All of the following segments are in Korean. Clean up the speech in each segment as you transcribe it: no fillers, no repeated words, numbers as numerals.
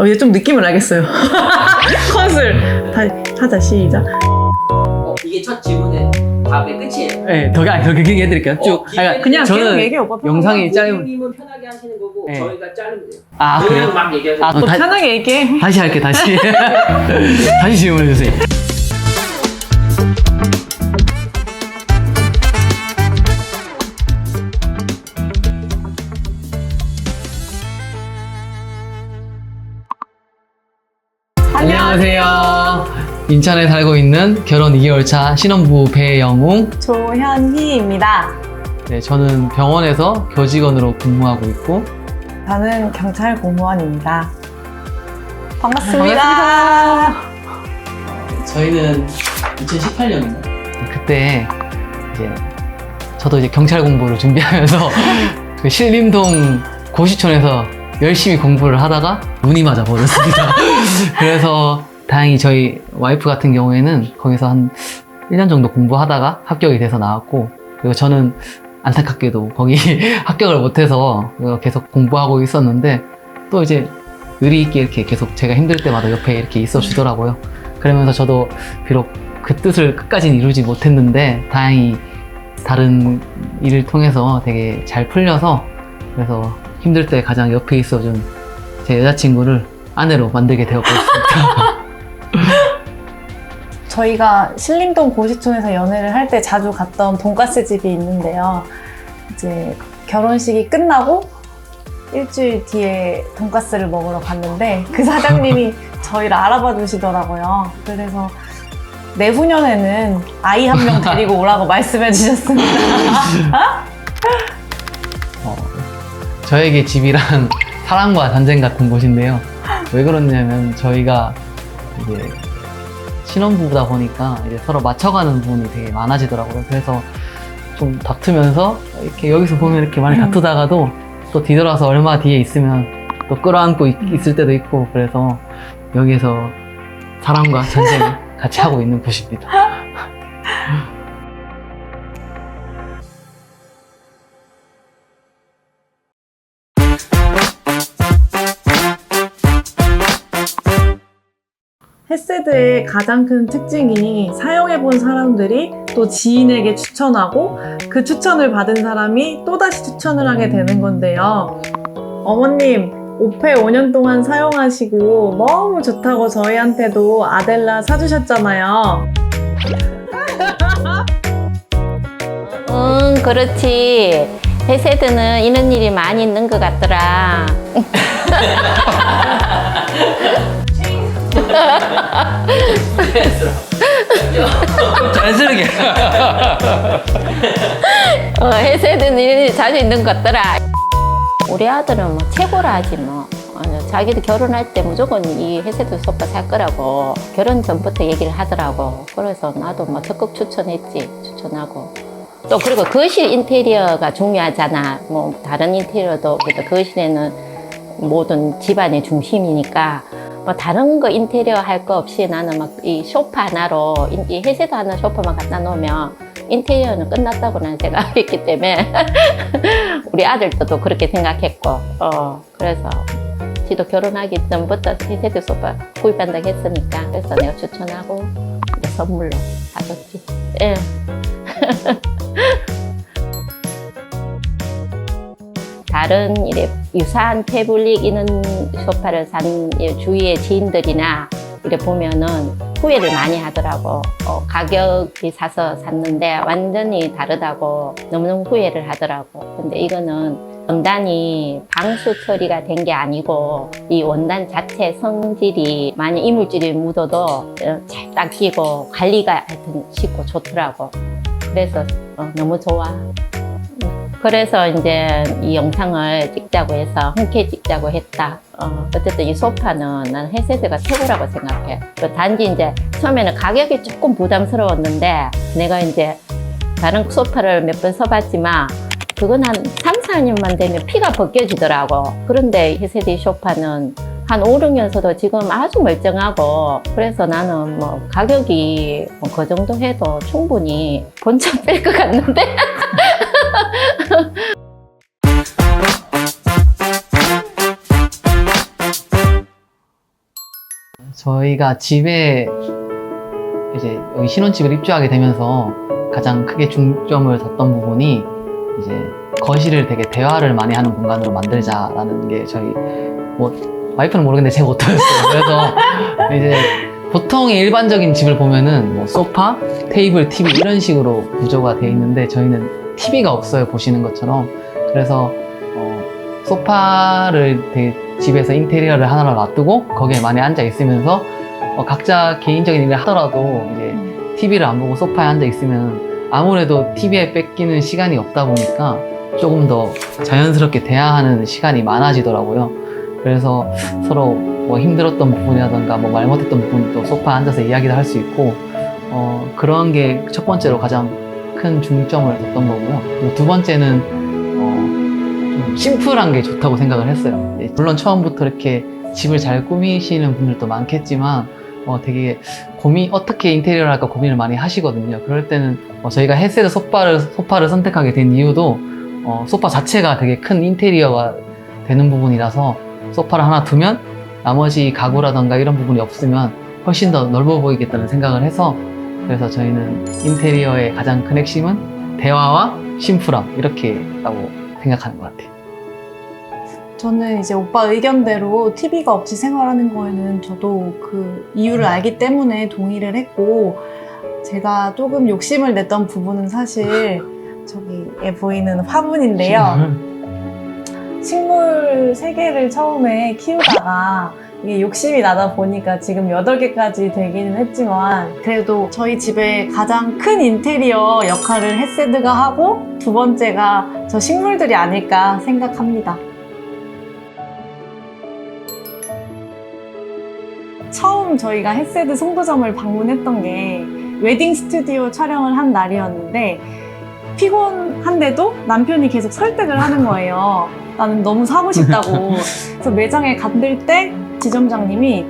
이제 좀 느낌을 알겠어요. 컷을 다시 하자, 시작. 이게 첫 질문의 답의 끝이에요. 네, 더 길게 해드릴게요. 쭉. 그냥 저는 계속 얘기해, 오빠. 영상이 짧은. 님은 편하게 하시는 거고 네. 저희가 자르면 돼요. 아, 그래요? 막 얘기하세요. 아, 그럼 편하게 얘기해. 다시 할게, 다시. 다시 질문해주세요. 안녕하세요. 인천에 살고 있는 결혼 2개월 차 신혼부부 배영웅. 조현희입니다. 네, 저는 병원에서 교직원으로 근무하고 있고, 저는 경찰 공무원입니다. 반갑습니다. 저희는 2018년입니다. 그때 이제 저도 이제 경찰 공부를 준비하면서 그 신림동 고시촌에서 열심히 공부를 하다가 눈이 맞아 버렸습니다. 그래서 다행히 저희 와이프 같은 경우에는 거기서 한 1년 정도 공부하다가 합격이 돼서 나왔고, 그리고 저는 안타깝게도 거기 합격을 못해서 계속 공부하고 있었는데, 또 이제 의리 있게 이렇게 계속 제가 힘들 때마다 옆에 이렇게 있어 주더라고요. 그러면서 저도 비록 그 뜻을 끝까지는 이루지 못했는데 다행히 다른 일을 통해서 되게 잘 풀려서, 그래서 힘들 때 가장 옆에 있어준 제 여자친구를 아내로 만들게 되었습니다. 저희가 신림동 고시촌에서 연애를 할 때 자주 갔던 돈가스 집이 있는데요. 이제 결혼식이 끝나고 일주일 뒤에 돈가스를 먹으러 갔는데 그 사장님이 저희를 알아봐 주시더라고요. 그래서 내후년에는 아이 한 명 데리고 오라고 말씀해 주셨습니다. 저에게 집이란 사랑과 전쟁 같은 곳인데요. 왜 그러냐면 저희가 이제 신혼부부다 보니까 이제 서로 맞춰가는 부분이 되게 많아지더라고요. 그래서 좀 다투면서 이렇게 여기서 보면 이렇게 많이 다투다가도 또 뒤돌아서 얼마 뒤에 있으면 또 끌어안고 있을 때도 있고, 그래서 여기에서 사랑과 전쟁을 같이 하고 있는 곳입니다. 헤세드의 가장 큰 특징이 사용해본 사람들이 또 지인에게 추천하고 그 추천을 받은 사람이 또다시 추천을 하게 되는 건데요. 어머님, 오페 5년 동안 사용하시고 너무 좋다고 저희한테도 아델라 사주셨잖아요. 응, 그렇지. 헤세드는 이런 일이 많이 있는 것 같더라. 자연스럽게. 헤세드는 이런 일이 자주 있는 것 같더라. 우리 아들은 뭐 최고라 하지 뭐. 자기도 결혼할 때 무조건 이 헤세드 소파 살 거라고 결혼 전부터 얘기를 하더라고. 그래서 나도 뭐 적극 추천했지. 추천하고. 또 그리고 거실 인테리어가 중요하잖아. 뭐 다른 인테리어도 그래도 거실에는 모든 집안의 중심이니까 뭐 다른 거 인테리어 할 거 없이 나는 막 이 소파 하나로 이 헤세드 하나 소파만 갖다 놓으면 인테리어는 끝났다고 나는 생각했기 때문에 우리 아들도 또 그렇게 생각했고, 그래서 지도 결혼하기 전부터 헤세드 소파 구입한다고 했으니까 그래서 내가 추천하고 이제 선물로 사줬지. 예. 다른 이래 유사한 패블릭 이런 소파를 산 주위의 지인들이나 이래 보면은 후회를 많이 하더라고. 가격이 사서 샀는데 완전히 다르다고 너무너무 후회를 하더라고. 근데 이거는 원단이 방수 처리가 된 게 아니고 이 원단 자체 성질이 많이 이물질이 묻어도 잘 닦이고 관리가 하여튼 쉽고 좋더라고. 그래서 너무 좋아. 그래서 이제 이 영상을 찍자고 해서 흔쾌히 찍자고 했다. 어쨌든 이 소파는 나는 헤세드가 최고라고 생각해. 단지 이제 처음에는 가격이 조금 부담스러웠는데 내가 이제 다른 소파를 몇 번 써봤지만 그건 한 3, 4년만 되면 피가 벗겨지더라고. 그런데 헤세드 소파는 한 5, 6년 써도 지금 아주 멀쩡하고, 그래서 나는 뭐 가격이 그 정도 해도 충분히 본전 뺄 것 같는데? 저희가 집에 이제 여기 신혼집을 입주하게 되면서 가장 크게 중점을 뒀던 부분이 이제 거실을 되게 대화를 많이 하는 공간으로 만들자라는 게 저희 와이프는 모르겠는데 제 모토였어요. 그래서 이제 보통 일반적인 집을 보면은 뭐 소파, 테이블, TV 이런 식으로 구조가 되어 있는데 저희는 TV가 없어요, 보시는 것처럼. 그래서 소파를 되게 집에서 인테리어를 하나로 놔두고 거기에 많이 앉아 있으면서 각자 개인적인 일을 하더라도 이제 TV를 안 보고 소파에 앉아 있으면 아무래도 TV에 뺏기는 시간이 없다 보니까 조금 더 자연스럽게 대화하는 시간이 많아지더라고요. 그래서 서로 뭐 힘들었던 부분이라던가 뭐 말 못했던 부분도 소파에 앉아서 이야기를 할 수 있고 그런 게 첫 번째로 가장 큰 중점을 뒀던 거고요. 그리고 두 번째는 좀 심플한 게 좋다고 생각을 했어요. 물론 처음부터 이렇게 집을 잘 꾸미시는 분들도 많겠지만 되게 어떻게 인테리어를 할까 고민을 많이 하시거든요. 그럴 때는 저희가 헤세드 소파를 선택하게 된 이유도 소파 자체가 되게 큰 인테리어가 되는 부분이라서 소파를 하나 두면 나머지 가구라던가 이런 부분이 없으면 훨씬 더 넓어 보이겠다는 생각을 해서 그래서 저희는 인테리어의 가장 큰 핵심은 대화와 심플함 이렇게라고 생각하는 것 같아요. 저는 이제 오빠 의견대로 TV가 없이 생활하는 거에는 저도 그 이유를 알기 때문에 동의를 했고 제가 조금 욕심을 냈던 부분은 사실 저기에 보이는 화분인데요. 식물 3개를 처음에 키우다가 이게 욕심이 나다 보니까 지금 8개까지 되기는 했지만 그래도 저희 집의 가장 큰 인테리어 역할을 헤세드가 하고 두 번째가 저 식물들이 아닐까 생각합니다. 처음 저희가 헤세드 송도점을 방문했던 게 웨딩 스튜디오 촬영을 한 날이었는데 피곤한데도 남편이 계속 설득을 하는 거예요. 나는 너무 사고 싶다고. 그래서 매장에 갔을 때 지점장님이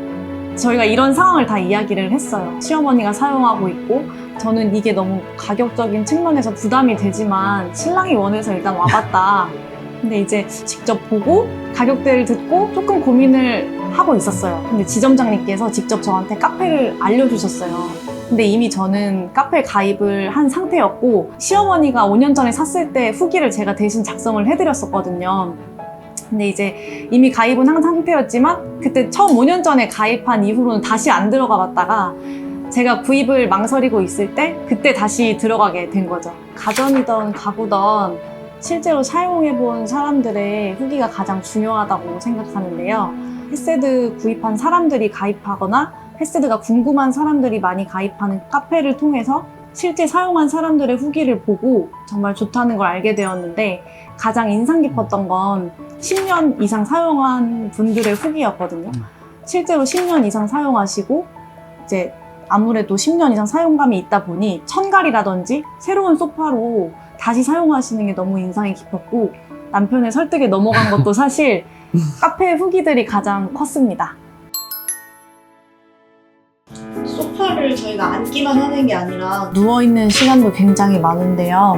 저희가 이런 상황을 다 이야기를 했어요. 시어머니가 사용하고 있고 저는 이게 너무 가격적인 측면에서 부담이 되지만 신랑이 원해서 일단 와봤다. 근데 이제 직접 보고 가격대를 듣고 조금 고민을 하고 있었어요. 근데 지점장님께서 직접 저한테 카페를 알려주셨어요. 근데 이미 저는 카페 가입을 한 상태였고 시어머니가 5년 전에 샀을 때 후기를 제가 대신 작성을 해드렸었거든요. 근데 이제 이미 가입은 한 상태였지만 그때 처음 5년 전에 가입한 이후로는 다시 안 들어가 봤다가 제가 구입을 망설이고 있을 때 그때 다시 들어가게 된 거죠. 가전이든 가구든 실제로 사용해본 사람들의 후기가 가장 중요하다고 생각하는데요. 헤세드 구입한 사람들이 가입하거나 헤세드가 궁금한 사람들이 많이 가입하는 카페를 통해서 실제 사용한 사람들의 후기를 보고 정말 좋다는 걸 알게 되었는데 가장 인상 깊었던 건 10년 이상 사용한 분들의 후기였거든요. 실제로 10년 이상 사용하시고 이제 아무래도 10년 이상 사용감이 있다 보니 천갈이라든지 새로운 소파로 다시 사용하시는 게 너무 인상이 깊었고 남편의 설득에 넘어간 것도 사실 카페 후기들이 가장 컸습니다. 소파를 저희가 앉기만 하는 게 아니라 누워있는 시간도 굉장히 많은데요.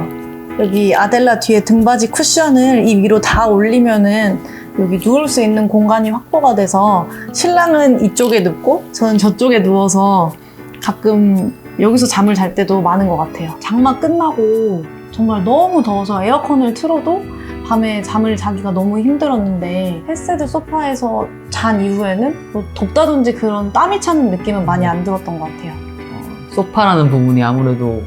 여기 아델라 뒤에 등받이 쿠션을 이 위로 다 올리면은 여기 누울 수 있는 공간이 확보가 돼서 신랑은 이쪽에 눕고 저는 저쪽에 누워서 가끔 여기서 잠을 잘 때도 많은 것 같아요. 장마 끝나고 정말 너무 더워서 에어컨을 틀어도 밤에 잠을 자기가 너무 힘들었는데 헤세드 소파에서 잔 이후에는 뭐 덥다든지 그런 땀이 차는 느낌은 많이 안 들었던 것 같아요. 소파라는 부분이 아무래도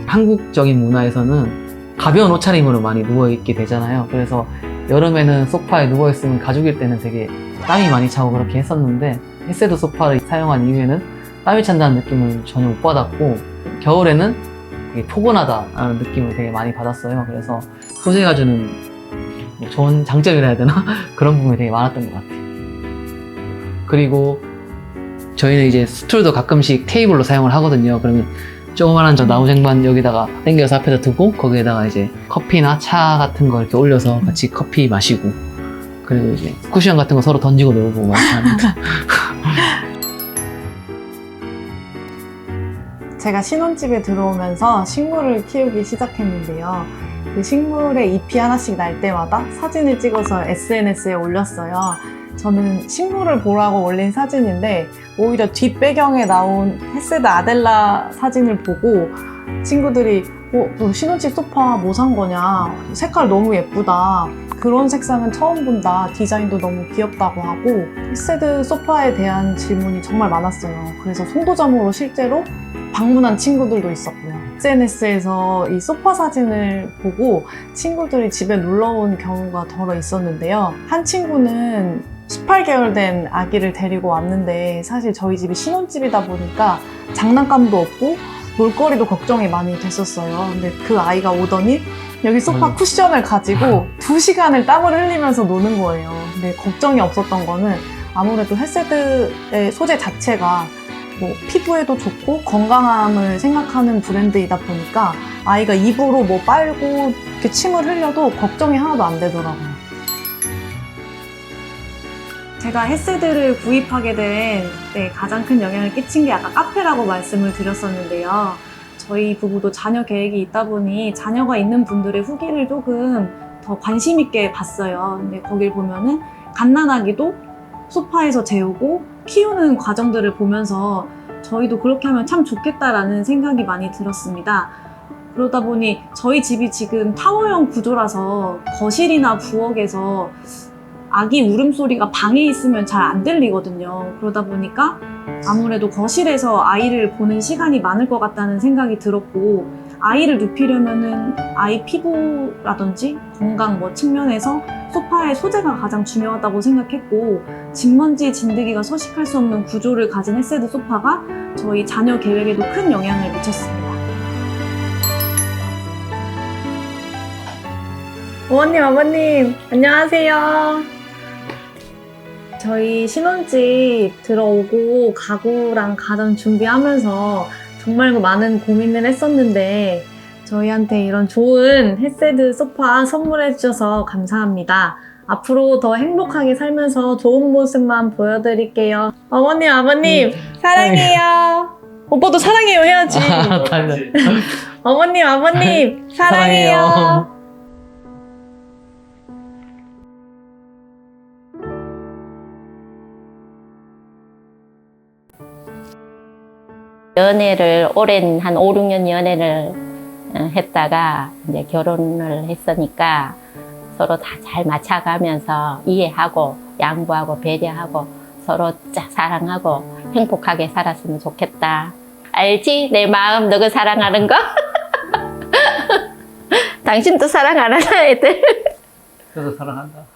한국적인 문화에서는 가벼운 옷차림으로 많이 누워있게 되잖아요. 그래서 여름에는 소파에 누워있으면 가죽일 때는 되게 땀이 많이 차고 그렇게 했었는데 헤세드 소파를 사용한 이후에는 땀이 찬다는 느낌을 전혀 못 받았고 겨울에는 되게 포근하다는 느낌을 되게 많이 받았어요. 그래서 소재가 주는 좋은 장점이라 해야 되나? 그런 부분이 되게 많았던 것 같아요. 그리고 저희는 이제 스툴도 가끔씩 테이블로 사용을 하거든요. 그러면 조그만한 저 나무쟁반 여기다가 당겨서 앞에다 두고 거기에다가 이제 커피나 차 같은 거 이렇게 올려서 같이 커피 마시고 그리고 이제 쿠션 같은 거 서로 던지고 놀고 막 합니다. 제가 신혼집에 들어오면서 식물을 키우기 시작했는데요. 그 식물에 잎이 하나씩 날 때마다 사진을 찍어서 SNS에 올렸어요. 저는 식물을 보라고 올린 사진인데 오히려 뒷배경에 나온 헤세드 아델라 사진을 보고 친구들이 너 신혼집 소파 뭐 산 거냐? 색깔 너무 예쁘다. 그런 색상은 처음 본다. 디자인도 너무 귀엽다고 하고 헤세드 소파에 대한 질문이 정말 많았어요. 그래서 송도점으로 실제로 방문한 친구들도 있었고요. SNS에서 이 소파 사진을 보고 친구들이 집에 놀러 온 경우가 더러 있었는데요. 한 친구는 18개월 된 아기를 데리고 왔는데 사실 저희 집이 신혼집이다 보니까 장난감도 없고 놀거리도 걱정이 많이 됐었어요. 근데 그 아이가 오더니 여기 소파 쿠션을 가지고 2시간을 땀을 흘리면서 노는 거예요. 근데 걱정이 없었던 거는 아무래도 헤세드의 소재 자체가 뭐 피부에도 좋고 건강함을 생각하는 브랜드이다 보니까 아이가 입으로 뭐 빨고 이렇게 침을 흘려도 걱정이 하나도 안 되더라고요. 제가 헤세드를 구입하게 된 가장 큰 영향을 끼친 게 아까 카페라고 말씀을 드렸었는데요. 저희 부부도 자녀 계획이 있다 보니 자녀가 있는 분들의 후기를 조금 더 관심 있게 봤어요. 근데 거길 보면은 갓난아기도 소파에서 재우고 키우는 과정들을 보면서 저희도 그렇게 하면 참 좋겠다라는 생각이 많이 들었습니다. 그러다 보니 저희 집이 지금 타워형 구조라서 거실이나 부엌에서 아기 울음소리가 방에 있으면 잘 안 들리거든요. 그러다 보니까 아무래도 거실에서 아이를 보는 시간이 많을 것 같다는 생각이 들었고 아이를 눕히려면은 아이 피부라든지 건강 뭐 측면에서 소파의 소재가 가장 중요하다고 생각했고 진먼지 진드기가 서식할 수 없는 구조를 가진 헤세드 소파가 저희 자녀 계획에도 큰 영향을 미쳤습니다. 어머님, 아버님, 안녕하세요. 저희 신혼집 들어오고 가구랑 가전 준비하면서 정말 많은 고민을 했었는데 저희한테 이런 좋은 헤세드 소파 선물해 주셔서 감사합니다. 앞으로 더 행복하게 살면서 좋은 모습만 보여드릴게요. 어머님, 아버님, 사랑해요. 오빠도 사랑해요 해야지. 어머님, 아버님, 사랑해요. 연애를 오랜 한 5, 6년 연애를 했다가 이제 결혼을 했으니까 서로 다 잘 맞춰가면서 이해하고 양보하고 배려하고 서로 사랑하고 행복하게 살았으면 좋겠다. 알지? 내 마음 너가 사랑하는 거? 당신도 사랑 안 하나 애들? 그래서 사랑한다.